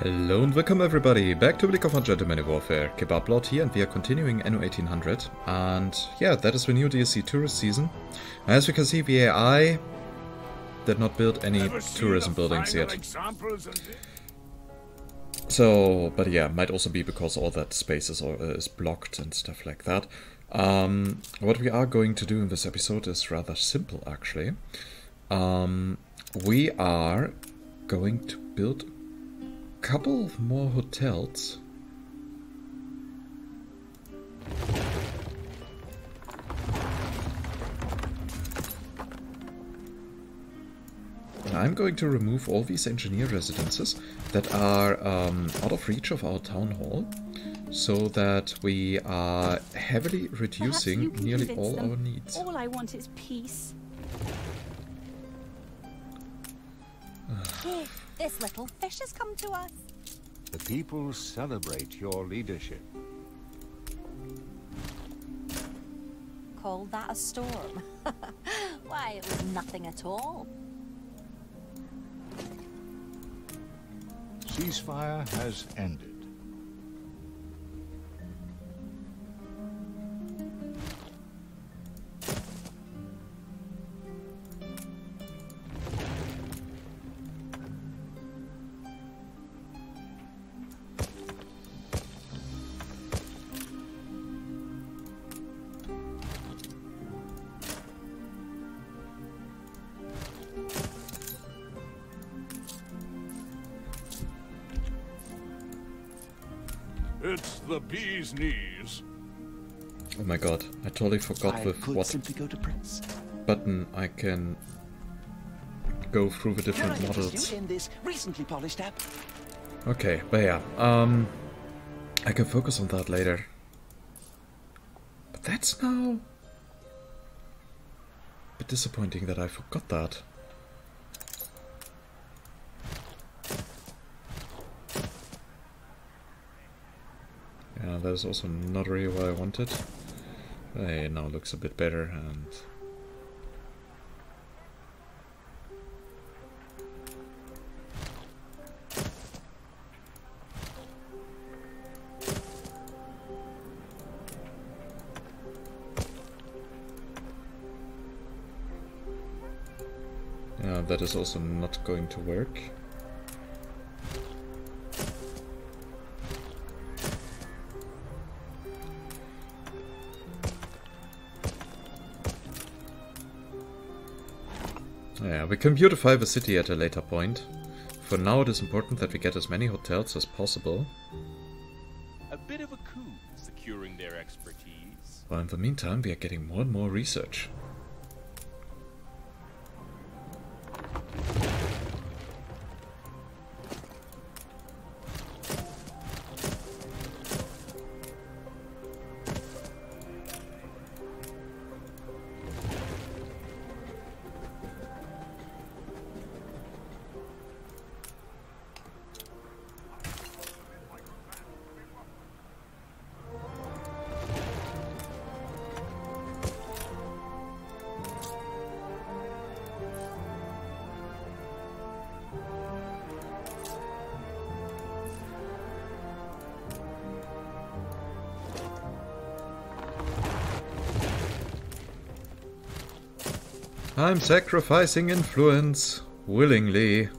Hello and welcome everybody back to League of Ungentlemanly Warfare. Kebablord here, and we are continuing Anno 1800. And yeah, that is the new DLC tourist season. As you can see, the AI did not build any tourism buildings yet. So, but yeah, might also be because all that space is blocked and stuff like that. What we are going to do in this episode is rather simple, actually. We are going to build couple of more hotels. And I'm going to remove all these engineer residences that are out of reach of our town hall, so that we are heavily reducing nearly all our needs. All I want is peace. Here, this little fish has come to us. The people celebrate your leadership. Call that a storm? Why, it was nothing at all. Ceasefire has ended. It's the bee's knees. Oh my god, I totally forgot with what simply go to press. button I can go through the different models. In this recently polished app? Okay, but yeah, I can focus on that later. But that's now a bit disappointing that I forgot that. Yeah, that is also not really what I wanted. It now looks a bit better, and yeah, that is also not going to work. Yeah, we can beautify the city at a later point. For now it is important that we get as many hotels as possible. A bit of a coup securing their expertise. While in the meantime we are getting more and more research. I'm sacrificing influence willingly.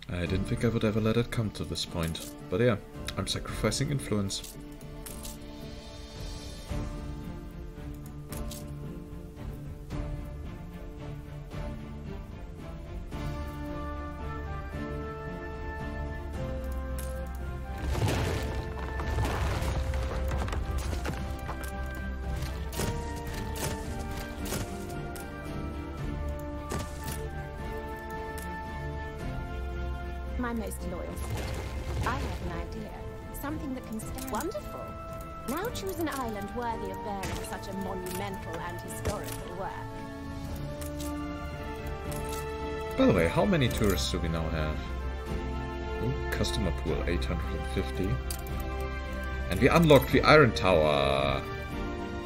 I didn't think I would ever let it come to this point, but yeah, I'm sacrificing influence. My most loyal friend. I have an idea. Something that can stand. Wonderful. Now choose an island worthy of bearing such a monumental and historical work. By the way, how many tourists do we now have? Ooh, customer pool 850. And we unlocked the Iron Tower.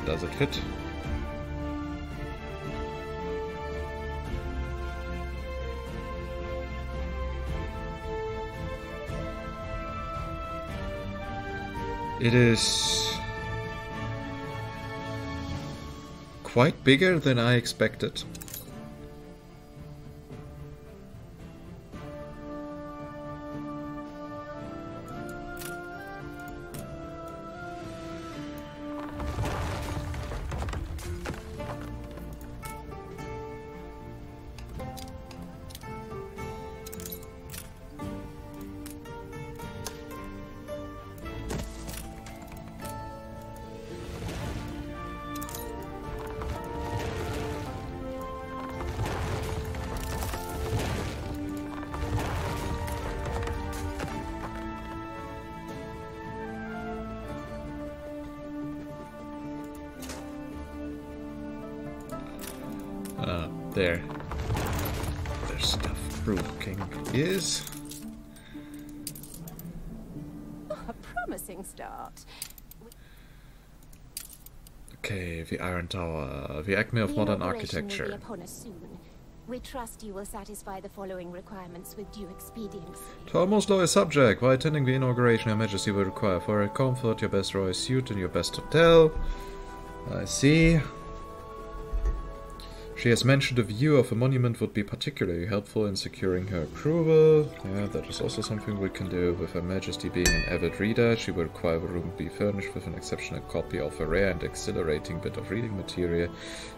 Does it fit? It is quite bigger than I expected. There. Their stuff broken is. A promising start. Okay, the Iron Tower, the acme of The modern inauguration will be architecture. upon us soon. We trust you will satisfy the following requirements with due expediency. To our most loyal subject, while attending the inauguration, Your Majesty will require for her comfort your best royal suite and your best hotel. I see. She has mentioned a view of a monument would be particularly helpful in securing her approval. Yeah, that is also something we can do. With Her Majesty being an avid reader, she will require the room be furnished with an exceptional copy of a rare and exhilarating bit of reading material.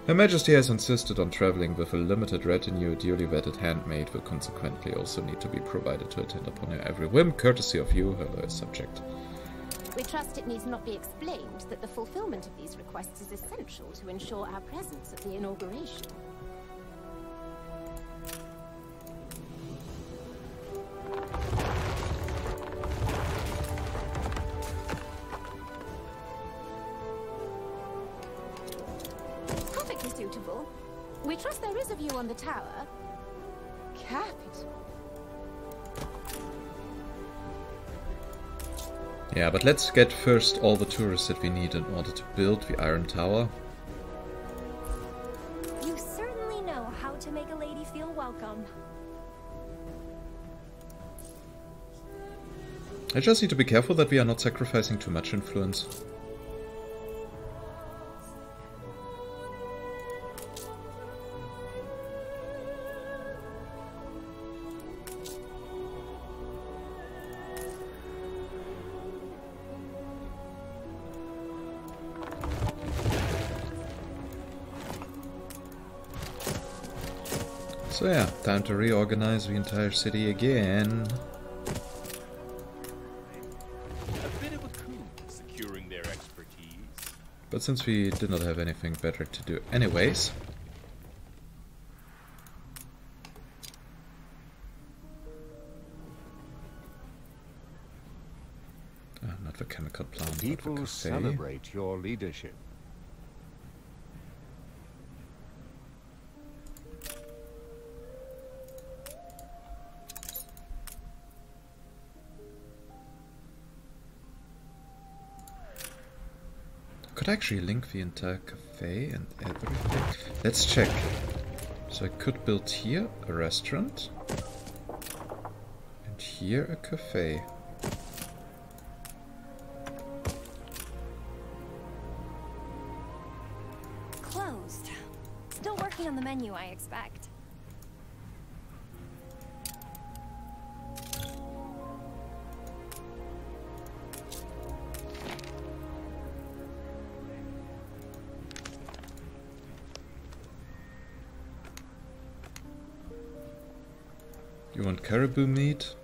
Her Majesty has insisted on traveling with a limited retinue. A duly vetted handmaid will consequently also need to be provided to attend upon her every whim, courtesy of you, her loyal subject. We trust it needs not be explained that the fulfillment of these requests is essential to ensure our presence at the inauguration. Perfectly suitable. We trust there is a view on the tower. Capital. Yeah, but let's get first all the tourists that we need in order to build the Iron Tower. You certainly know how to make a lady feel welcome. I just need to be careful that we are not sacrificing too much influence. So yeah, time to reorganize the entire city again. A bit of a coup securing their expertise. But since we did not have anything better to do anyways... not the chemical plant, People but the cafe. celebrate your leadership. Could actually link the entire cafe and everything. Let's check. So I could build here a restaurant. And here a cafe. Closed. Still working on the menu, I expect. You want caribou meat?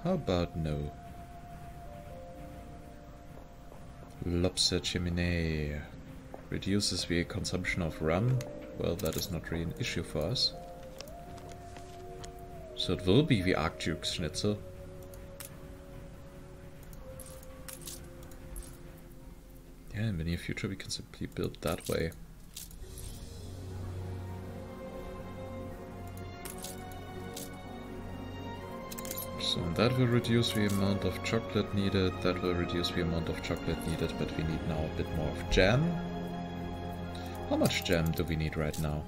How about no? Lobster cheminée reduces the consumption of rum. Well, that is not really an issue for us. So it will be the Archduke Schnitzel. Yeah, in the near future we can simply build that way. So that will reduce the amount of chocolate needed, that will reduce the amount of chocolate needed, but we need now a bit more of jam. How much jam do we need right now?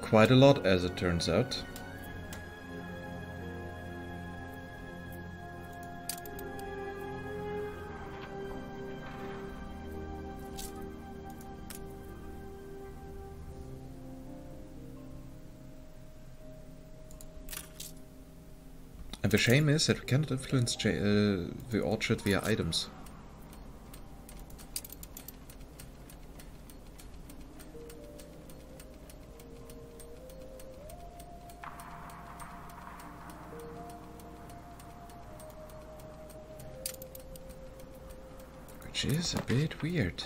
Quite a lot, as it turns out. And the shame is that we cannot influence the orchard via items. Which is a bit weird.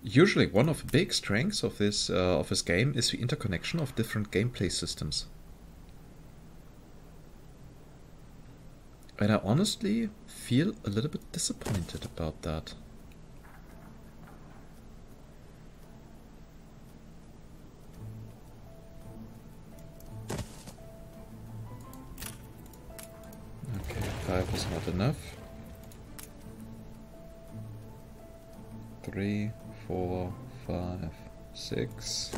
Usually one of the big strengths of this game is the interconnection of different gameplay systems. And I honestly feel a little bit disappointed about that. Okay, 5 is not enough. 3, 4, 5, 6.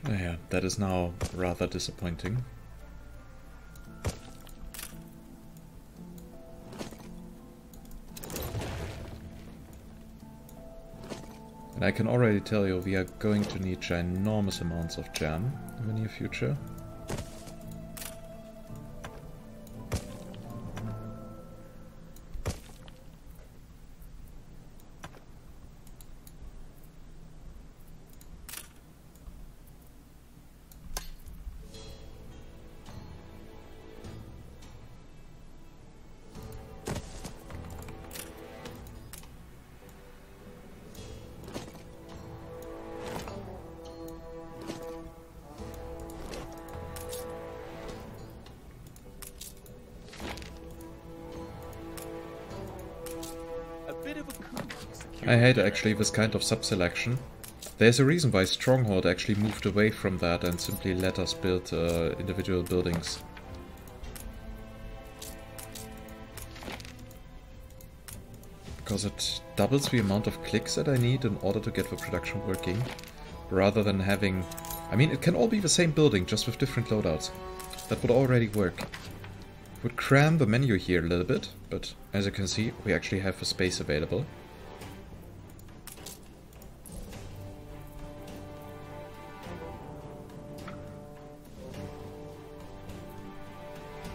Yeah, that is now rather disappointing. And I can already tell you we are going to need ginormous amounts of jam in the near future. I hate actually this kind of sub-selection. There's a reason why Stronghold actually moved away from that and simply let us build individual buildings. Because it doubles the amount of clicks that I need in order to get the production working, rather than having... I mean, it can all be the same building, just with different loadouts. That would already work. Would cram the menu here a little bit, but as you can see, we actually have the space available.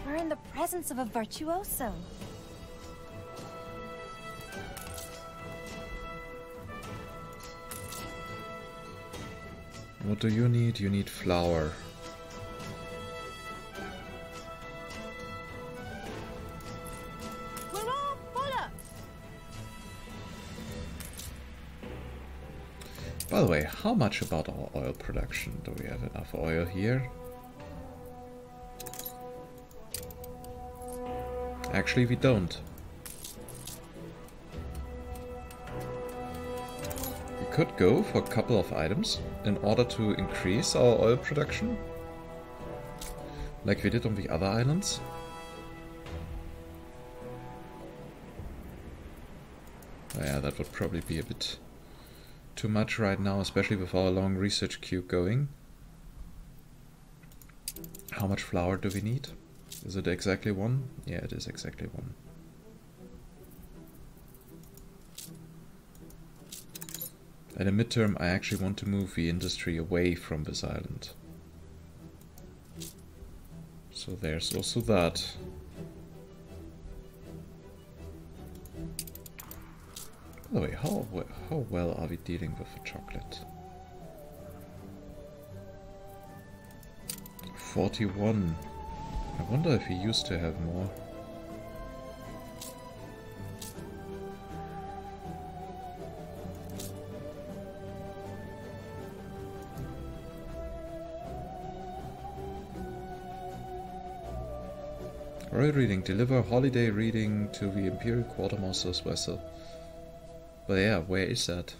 We're in the presence of a virtuoso. What do you need? You need flour. By the way, how much about our oil production? Do we have enough oil here? Actually, we don't. We could go for a couple of items in order to increase our oil production, like we did on the other islands. Oh yeah, that would probably be a bit too much right now, especially with our long research queue going. How much flour do we need? Is it exactly 1? Yeah, it is exactly 1. And in midterm, I actually want to move the industry away from this island. So there's also that. By the way, how well are we dealing with the chocolate? 41. I wonder if we used to have more. Royal reading. Deliver holiday reading to the Imperial Quartermaster's vessel. But yeah, where is that?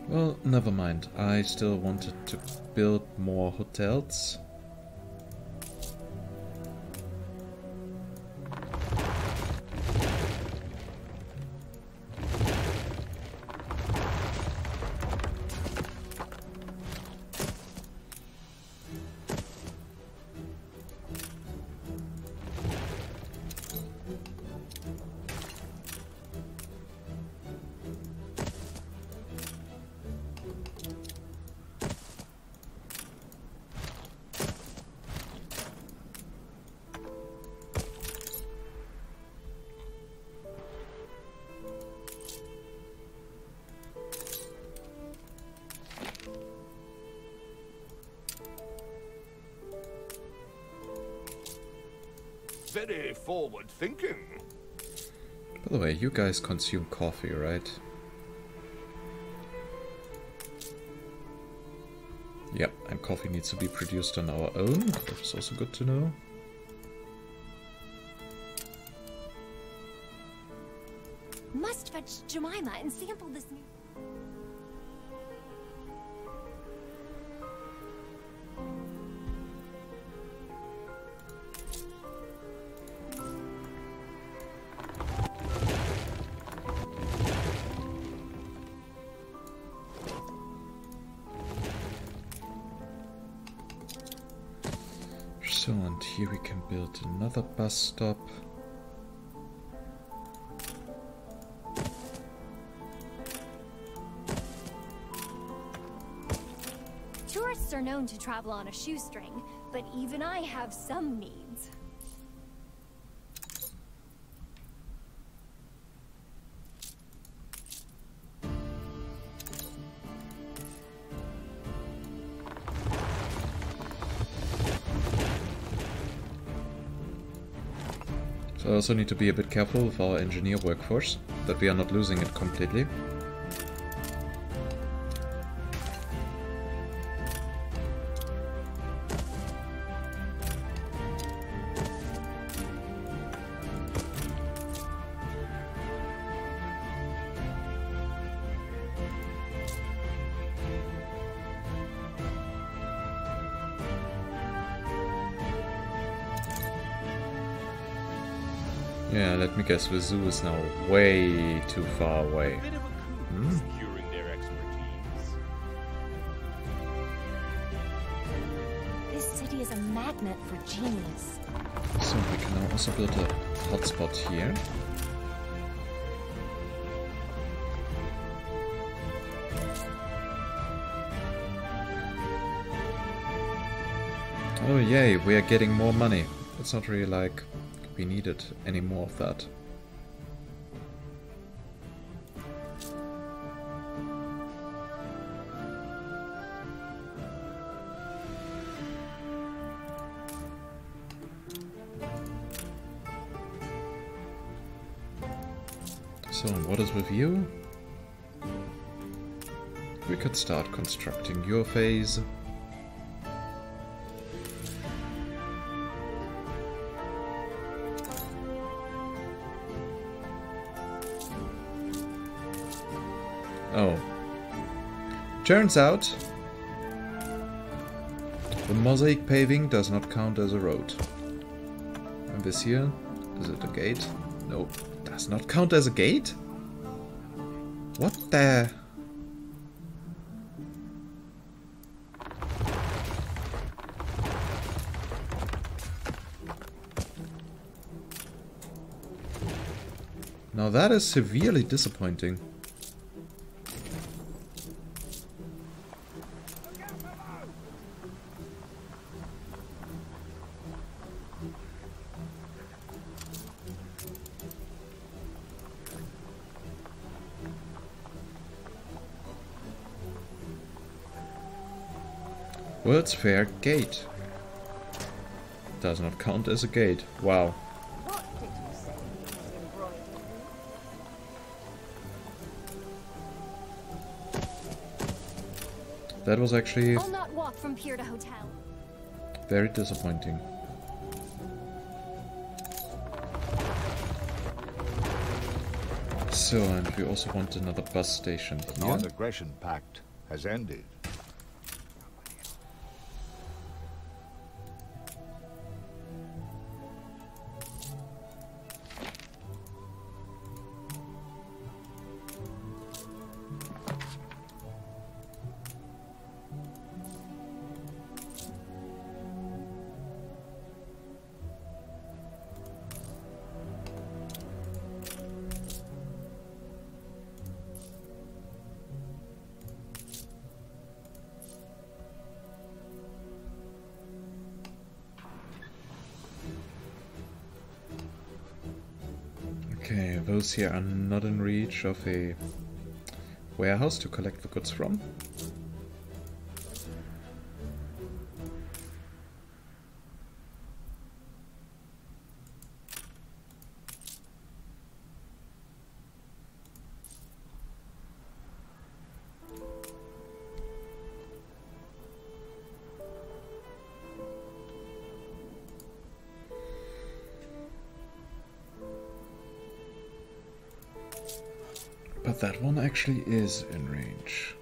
Well, never mind. I still wanted to build more hotels. Very forward thinking. By the way, you guys consume coffee, right? Yep, and coffee needs to be produced on our own, which is also good to know. Must fetch Jemima and sample this new... So, and here we can build another bus stop. Tourists are known to travel on a shoestring, but even I have some needs. So I also need to be a bit careful with our engineer workforce, that we are not losing it completely. Yeah, let me guess, the zoo is now way too far away. A bit of a coup securing their expertise. This city is a magnet for genius. So we can now also build a hotspot here. Oh yay, we are getting more money. It's not really like we needed any more of that. So, what is with you? We could start constructing your phase. Oh. Turns out, the mosaic paving does not count as a road. And this here, is it a gate? No, does not count as a gate? What the? Now that is severely disappointing. World's Fair Gate. Does not count as a gate. Wow. What did you say was embroidered? That was actually I'll not walk from pier to hotel. very disappointing. So, and we also want another bus station The here. non-aggression pact has ended. Okay, those here are not in reach of a warehouse to collect the goods from. But that one actually is in range.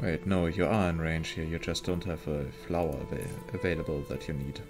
Wait, no, you are in range here, you just don't have a flower available that you need.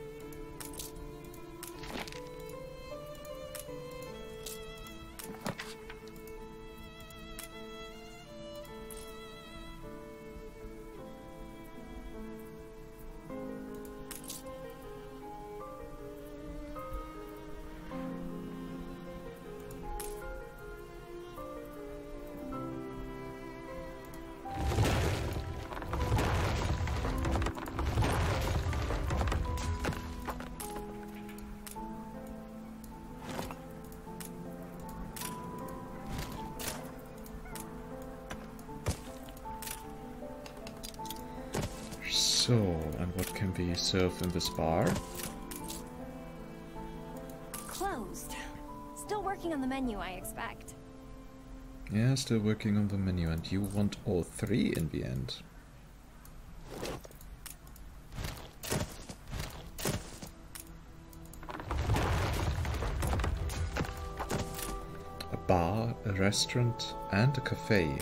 So, and what can we serve in this bar? Closed. Still working on the menu, I expect. Yeah, still working on the menu, and you want all three in the end. A bar, a restaurant, and a cafe.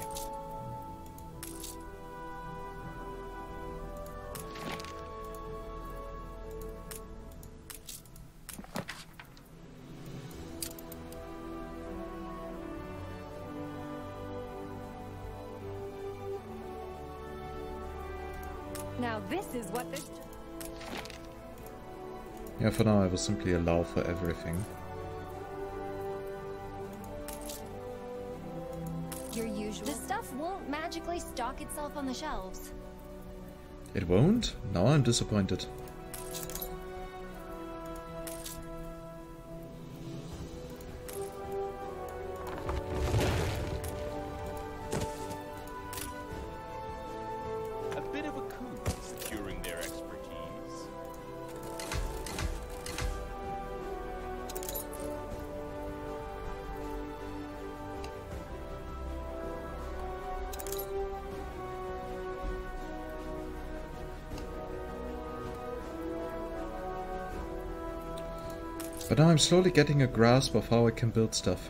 Now this is what this... Yeah, for now I will simply allow for everything. Your usual... The stuff won't magically stock itself on the shelves. It won't? Now I'm disappointed. A bit of a coup securing their expertise. But now I'm slowly getting a grasp of how I can build stuff.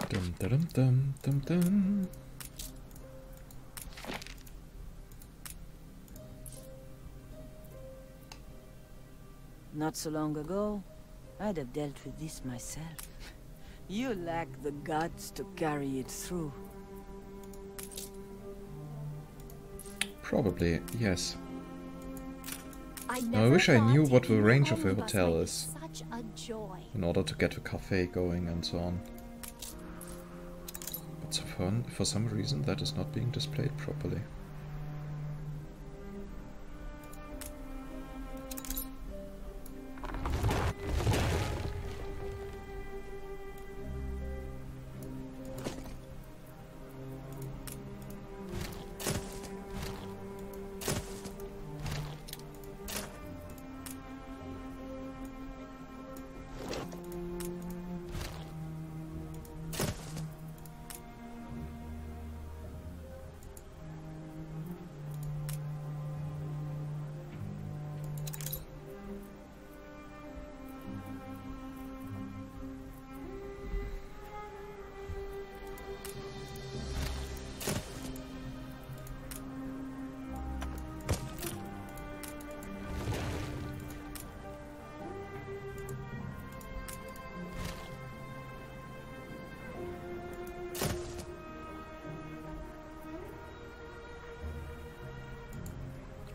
Dum dum dum dum dum. Not so long ago, I'd have dealt with this myself. You lack the guts to carry it through. Probably, yes. I I wish I knew thought what the taking range of a omnibus hotel might be is Such a joy. in order to get the cafe going and so on. But so for some reason that is not being displayed properly.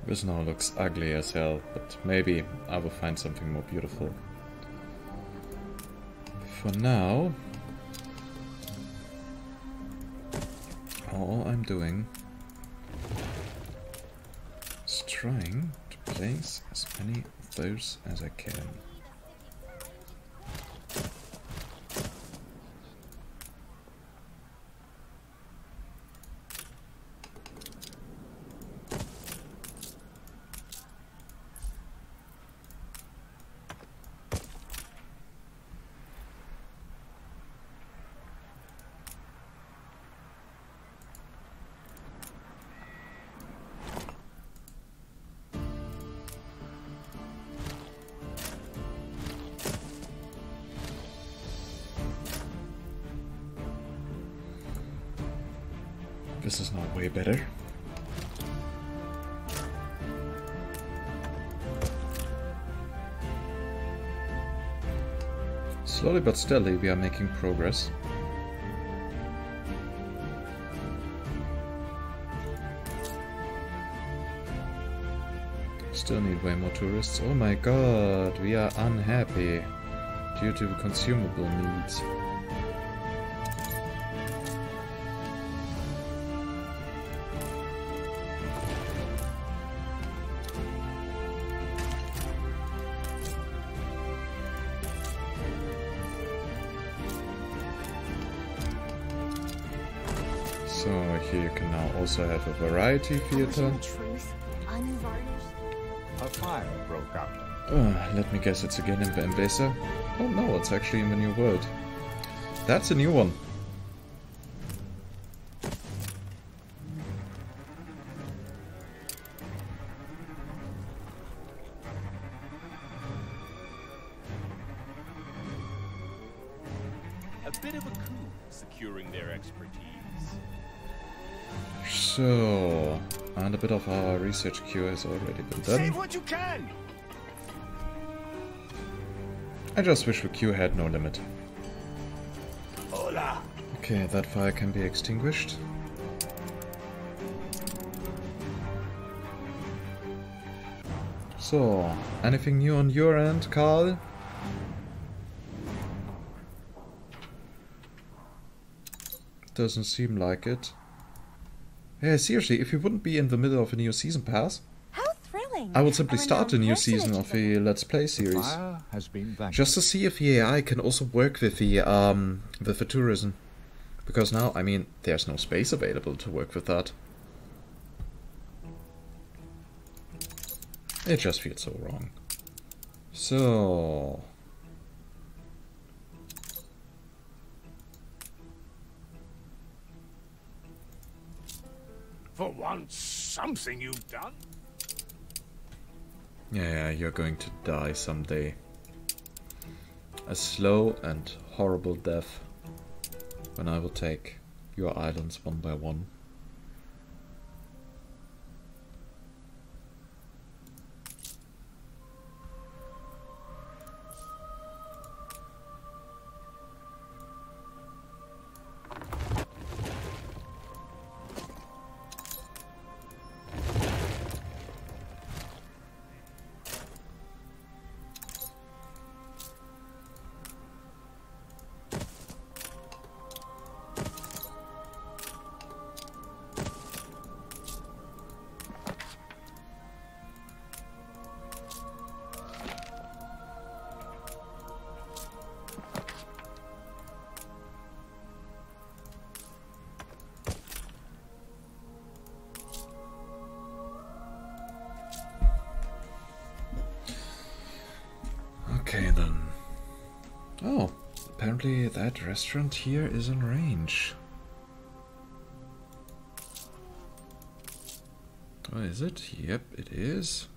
This now looks ugly as hell, but maybe I will find something more beautiful. For now, all I'm doing is trying to place as many of those as I can. This is now way better. Slowly but steadily we are making progress. Still need way more tourists. Oh my god, we are unhappy due to consumable needs. So here you can now also have a variety theater. Truth, unvarnished. A fire broke out. Let me guess, it's again in the Embracer? Oh no, it's actually in the New World. That's a new one. A bit of a coup securing their expertise. So, and a bit of our research queue has already been done. Save what you can! I just wish the queue had no limit. Hola! Okay, that fire can be extinguished. So, anything new on your end, Carl? Doesn't seem like it. Yeah, seriously, if you wouldn't be in the middle of a new season pass, How thrilling! I would simply A start a new renowned season of personage the Let's Play series. Fire has been vanquished. Just to see if the AI can also work with the tourism. Because now, I mean, there's no space available to work with that. It just feels so wrong. So... For once, something you've done? Yeah, you're going to die someday. A slow and horrible death. and I will take your islands one by one. Okay then. Oh, apparently that restaurant here is in range. Oh, is it? Yep, it is.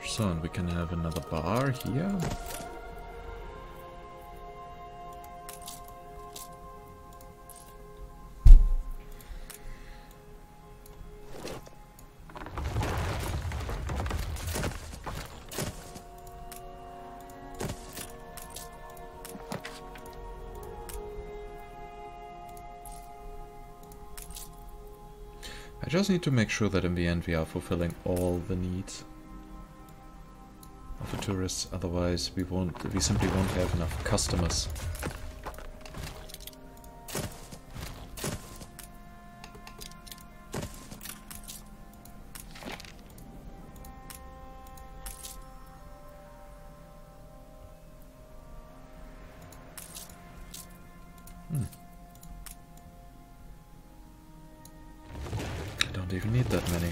So, and we can have another bar here. I just need to make sure that in the end we are fulfilling all the needs of the tourists, otherwise we simply won't have enough customers. I don't even need that many.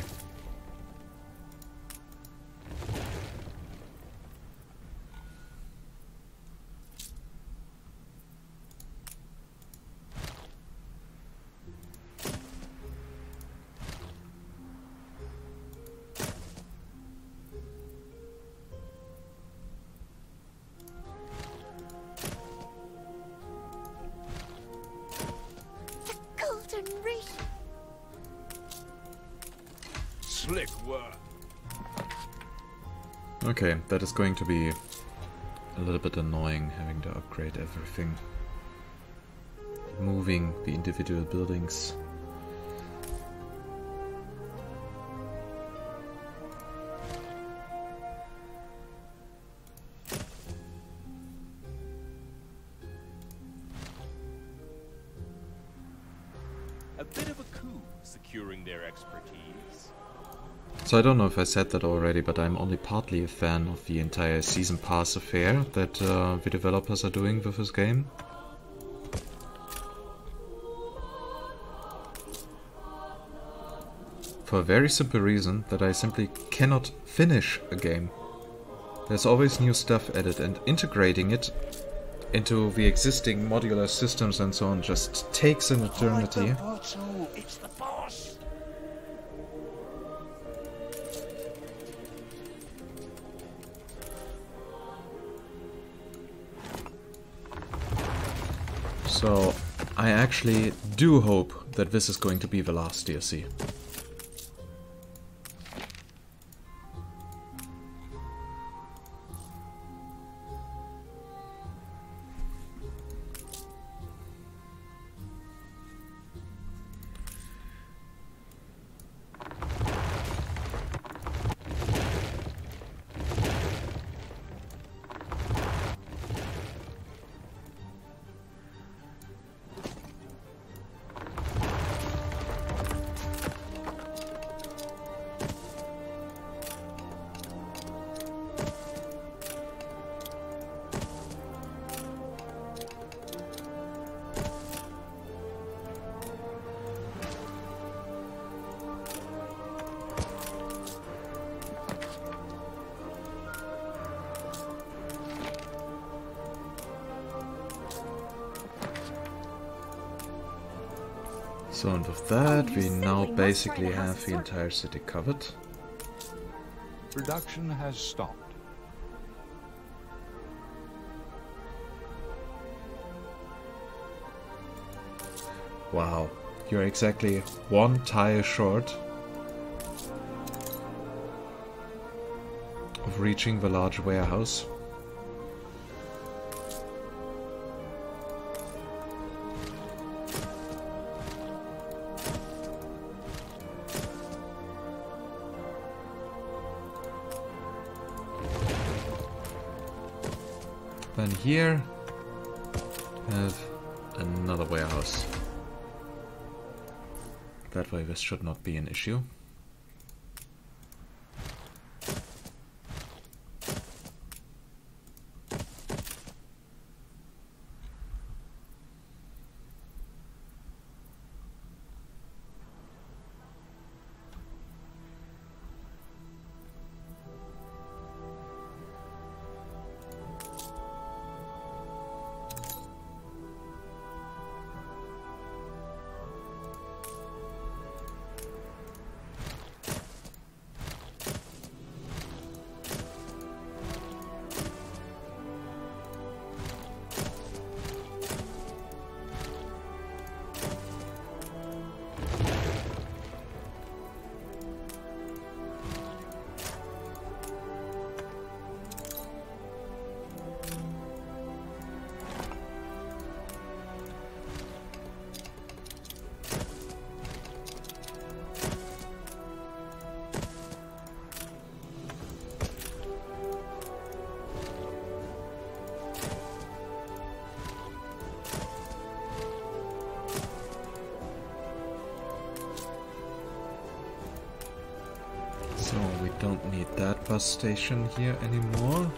Slick work. Okay, that is going to be a little bit annoying, having to upgrade everything. Moving the individual buildings. A bit of a coup securing their expertise. So I don't know if I said that already, but I'm only partly a fan of the entire Season Pass affair that the developers are doing with this game. For a very simple reason, that I simply cannot finish a game. There's always new stuff added, and integrating it into the existing modular systems and so on just takes an eternity. It's the boss. So I actually do hope that this is going to be the last DLC. So, and with that, we now basically have the entire city covered. Production has stopped. Wow, you're exactly one tire short of reaching the large warehouse. Then here have another warehouse. That way this should not be an issue. So we don't need that bus station here anymore.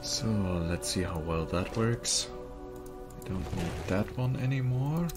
So let's see how well that works. I don't need that one anymore.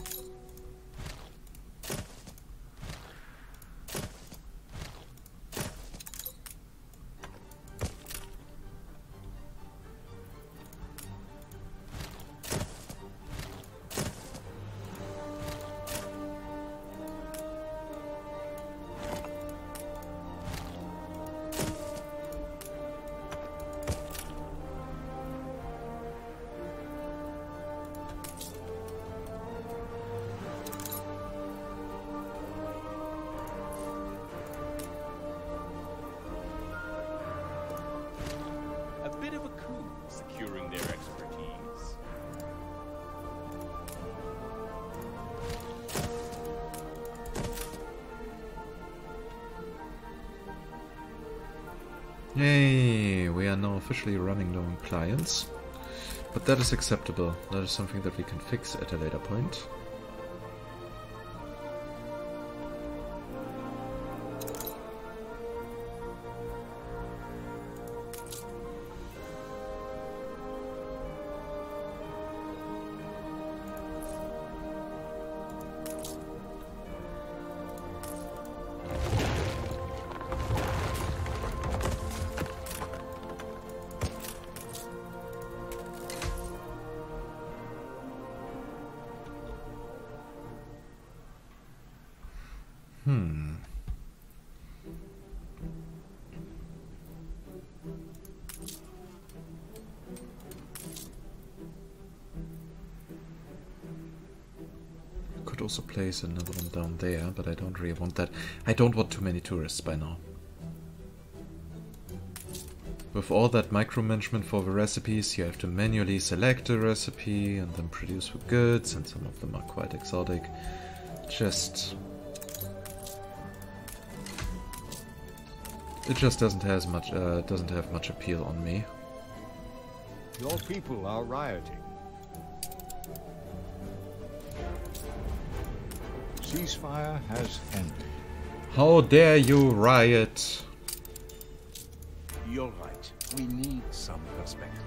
Yay, we are now officially running low on clients, but that is acceptable. That is something that we can fix at a later point. Could also place another one down there, but I don't really want that. I don't want too many tourists by now. With all that micromanagement for the recipes, you have to manually select a recipe and then produce the goods, and some of them are quite exotic. Just It just doesn't have much appeal on me. Your people are rioting. Ceasefire has ended. How dare you riot? You're right. We need some perspective.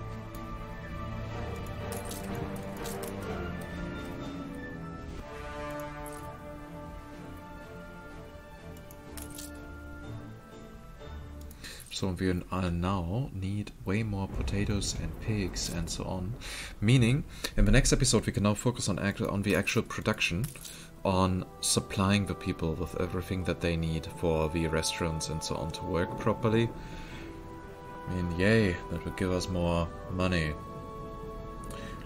So we now need way more potatoes and pigs and so on. Meaning, in the next episode we can now focus on the actual production, on supplying the people with everything that they need for the restaurants and so on to work properly. I mean, yay, that would give us more money.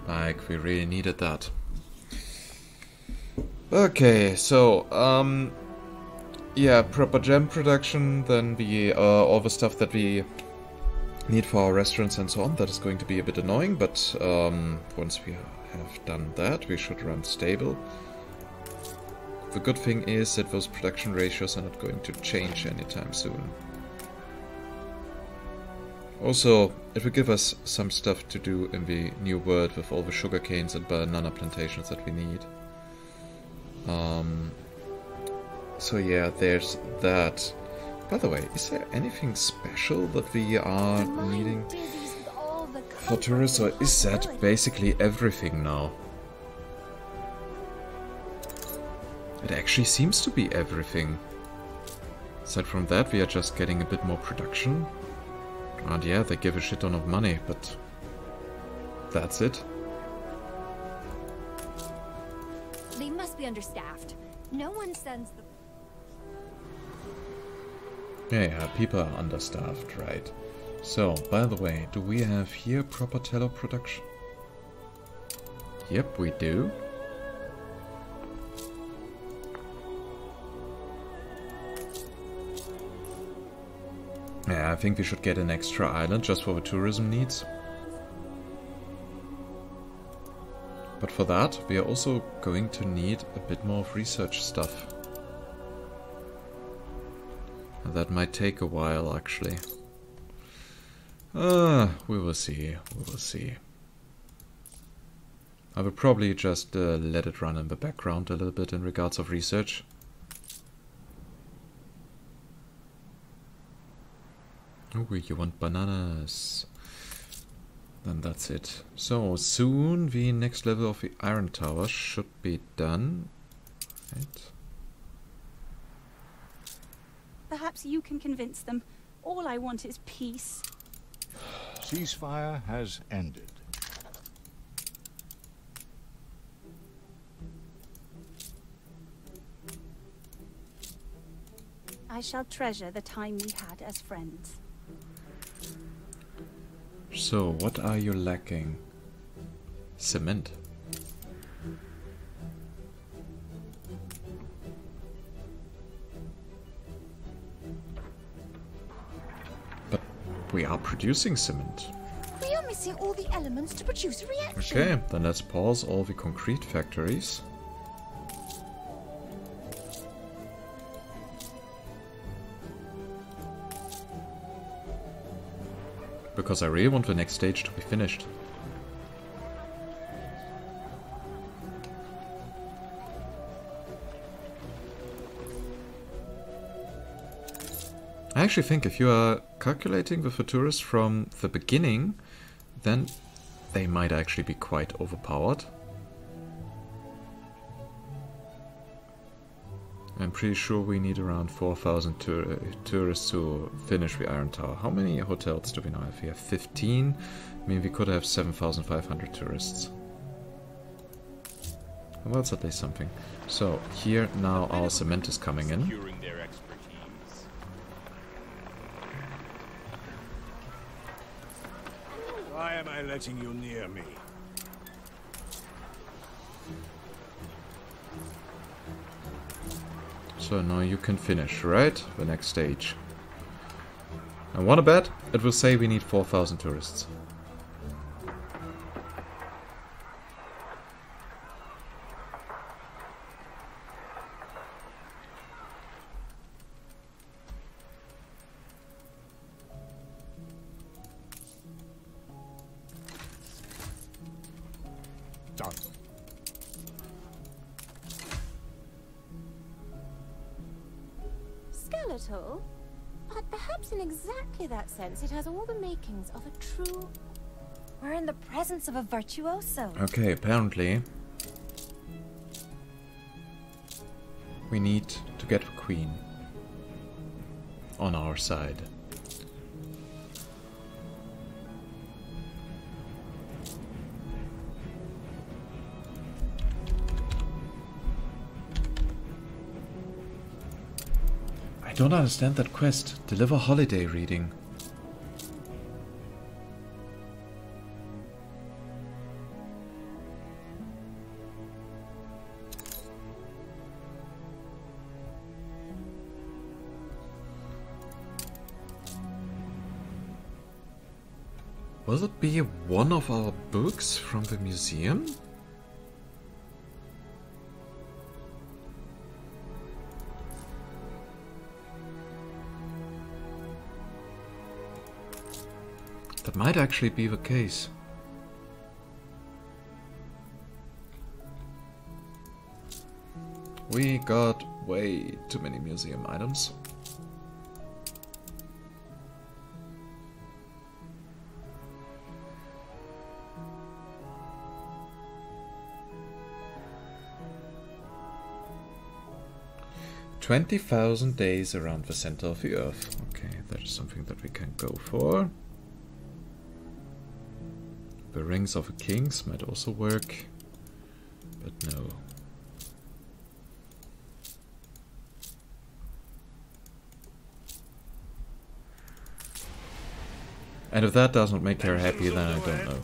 Like, we really needed that. Okay, so, yeah, proper gem production, then all the stuff that we need for our restaurants and so on. That is going to be a bit annoying, but once we have done that, we should run stable. The good thing is that those production ratios are not going to change anytime soon. Also, it will give us some stuff to do in the new world with all the sugar canes and banana plantations that we need. So yeah, there's that. By the way, is there anything special that we are needing for tourists, or is that basically everything now? It actually seems to be everything. Aside from that, we are just getting a bit more production. And yeah, they give a shit ton of money, but that's it. They must be understaffed. No one sends the... Yeah, people are understaffed, right. So, by the way, do we have here proper tallow production? Yep, we do. Yeah, I think we should get an extra island just for the tourism needs. But for that, we are also going to need a bit more of research stuff. And that might take a while, actually. We will see, we will see. I will probably just let it run in the background a little bit in regards of research. Oh, you want bananas. Then that's it. So, soon the next level of the Iron Tower should be done. Right. Perhaps you can convince them. All I want is peace. Ceasefire has ended. I shall treasure the time we had as friends. So, what are you lacking? Cement. But we are producing cement. We are missing all the elements to produce a reaction. Okay, then let's pause all the concrete factories. Because I really want the next stage to be finished. I actually think if you are calculating with the tourists from the beginning, then they might actually be quite overpowered. I'm pretty sure we need around 4,000 tourists to finish the Iron Tower. How many hotels do we now have? We have 15. I mean, we could have 7,500 tourists. Well, that's at least something. So, here now our cement is coming in. Securing their expertise. Why am I letting you near me? So now you can finish, right? The next stage. I wanna bet it will say we need 4,000 tourists. a little. But perhaps in exactly that sense, it has all the makings of a true... We're in the presence of a virtuoso. Okay, apparently we need to get the queen on our side. I don't understand that quest. Deliver holiday reading. Will it be one of our books from the museum? That might actually be the case. We got way too many museum items. "20,000 days around the center of the Earth." Okay, that is something that we can go for. The Rings of the Kings might also work, but no. And if that doesn't make her happy, then I don't know.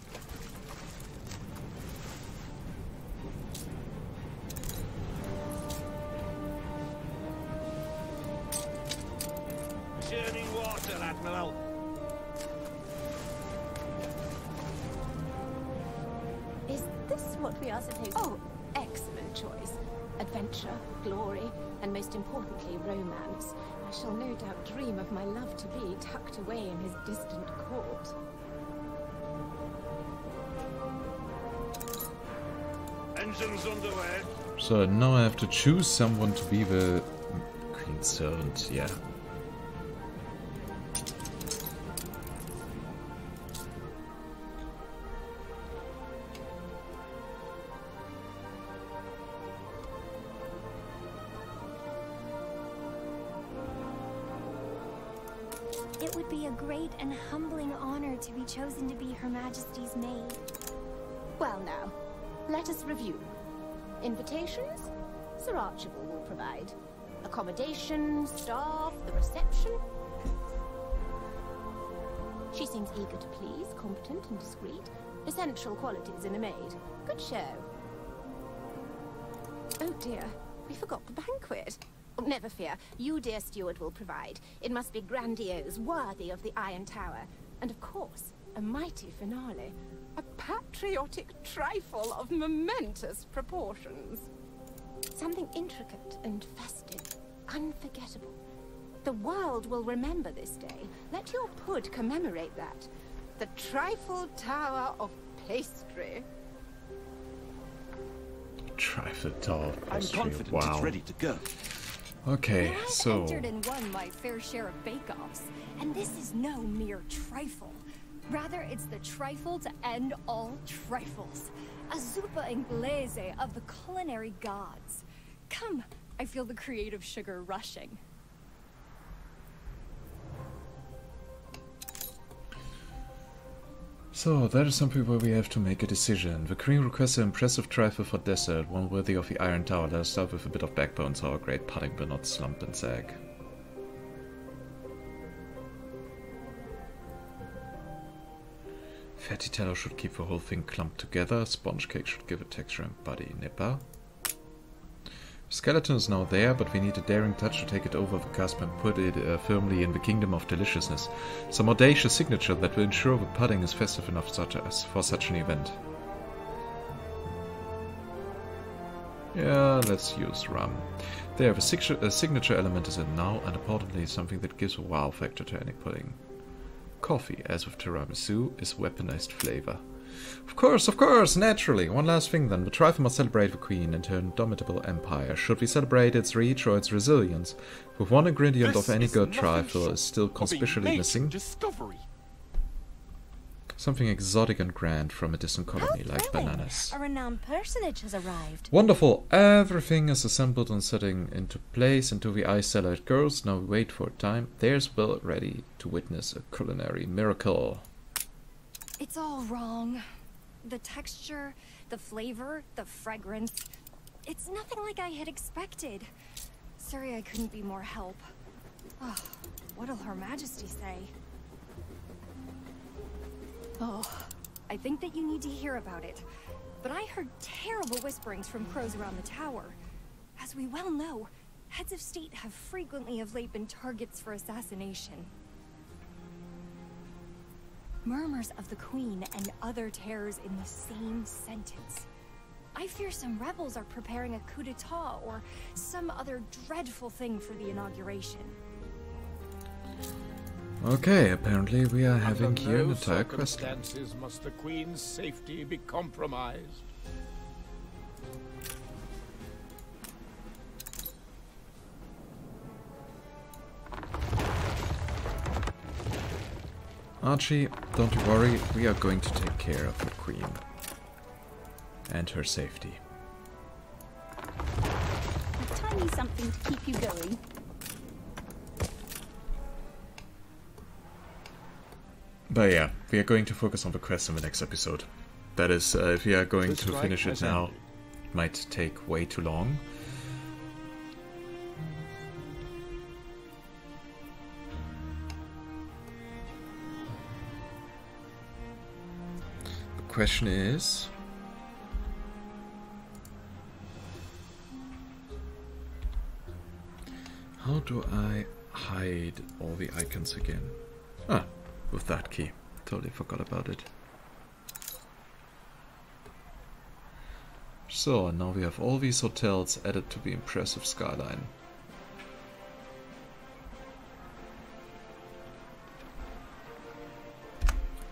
Romance. I shall no doubt dream of my love-to-be tucked away in his distant court. Engines underway. So now I have to choose someone to be the Queen's servant, yeah. It would be a great and humbling honor to be chosen to be Her Majesty's maid. Well now, let us review. Invitations? Sir Archibald will provide. Accommodation, staff, the reception. She seems eager to please, competent and discreet. Essential qualities in a maid. Good show. Oh dear, we forgot the banquet. Never fear, you, dear steward, will provide. It must be grandiose, worthy of the Iron Tower. And of course, a mighty finale. A patriotic trifle of momentous proportions. Something intricate and festive, unforgettable. The world will remember this day. Let your pud commemorate that. The Trifle Tower of Pastry. Trifle Tower of Pastry, I'm confident wow. it's ready to go. Okay, I've so... entered and won my fair share of bake-offs, and this is no mere trifle. Rather, it's the trifle to end all trifles. A zuppa inglese of the culinary gods. Come, I feel the creative sugar rushing. So, that is something where we have to make a decision. The Queen requests an impressive trifle for dessert, one worthy of the Iron Tower. Let us start with a bit of backbone so our great pudding will not slump and sag. Fatty tallow should keep the whole thing clumped together. Sponge cake should give it texture and body. Nipper. Skeleton is now there, but we need a daring touch to take it over the cusp and put it firmly in the kingdom of deliciousness. Some audacious signature that will ensure the pudding is festive enough for such an event. Yeah, let's use rum. There, the signature element is in now, and importantly something that gives a wow factor to any pudding. Coffee, as with tiramisu, is weaponized flavor. Of course, naturally. One last thing then. The trifle must celebrate the Queen and her indomitable empire. Should we celebrate its reach or its resilience? With one ingredient of any good trifle is still conspicuously missing. Discovery. Something exotic and grand from a distant colony, like thrilling. bananas. A renowned personage has arrived. Wonderful! Everything is assembled and setting into place into the eye cellar it goes. Now we wait for time. There's Will ready to witness a culinary miracle. It's all wrong. The texture, the flavor, the fragrance. It's nothing like I had expected. Sorry I couldn't be more help. Oh, what'll Her Majesty say? Oh, I think that you need to hear about it. But I heard terrible whisperings from crows around the tower. As we well know, heads of state have frequently of late been targets for assassination. Murmurs of the Queen and other terrors in the same sentence. I fear some rebels are preparing a coup d'etat or some other dreadful thing for the inauguration. Okay, apparently we are having here an entire quest. Circumstances must the Queen's safety be compromised. Archie, don't you worry, we are going to take care of the Queen. And her safety. A tiny something to keep you going. But yeah, we are going to focus on the quest in the next episode. That is, if we are going to finish it now, it might take way too long. The question is... how do I hide all the icons again? Ah, with that key. Totally forgot about it. So, now we have all these hotels added to the impressive skyline.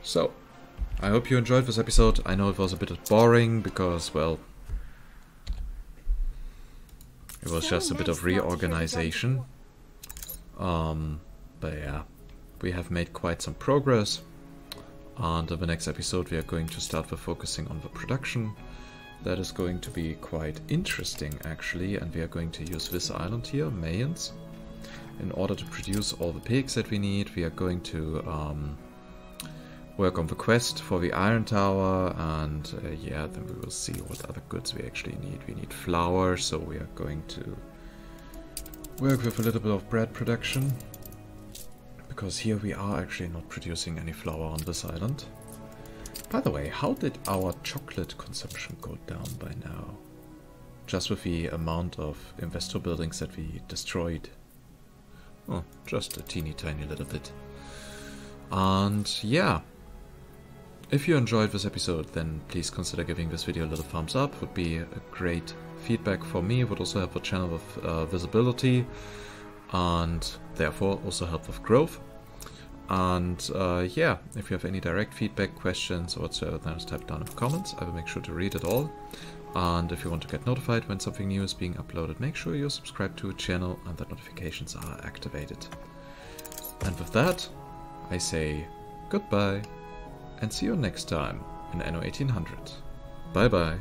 So, I hope you enjoyed this episode. I know it was a bit boring because, well, it was just a bit of reorganization. But yeah, we have made quite some progress. And in the next episode we are going to start with focusing on the production. That is going to be quite interesting actually, and we are going to use this island here, Mayans, in order to produce all the pigs that we need. We are going to work on the quest for the Iron Tower, and yeah, then we will see what other goods we actually need. We need flour, so we are going to work with a little bit of bread production, because here we are actually not producing any flour on this island. By the way, how did our chocolate consumption go down by now? Just with the amount of investor buildings that we destroyed. Oh, just a teeny tiny little bit. And yeah, if you enjoyed this episode, then please consider giving this video a little thumbs up. Would be a great feedback for me, would also help the channel with visibility, and therefore also help with growth. And yeah, if you have any direct feedback, questions, or whatsoever, then just type down in the comments. I will make sure to read it all. And if you want to get notified when something new is being uploaded, make sure you're subscribed to the channel and that notifications are activated. And with that, I say goodbye and see you next time in Anno 1800. Bye bye.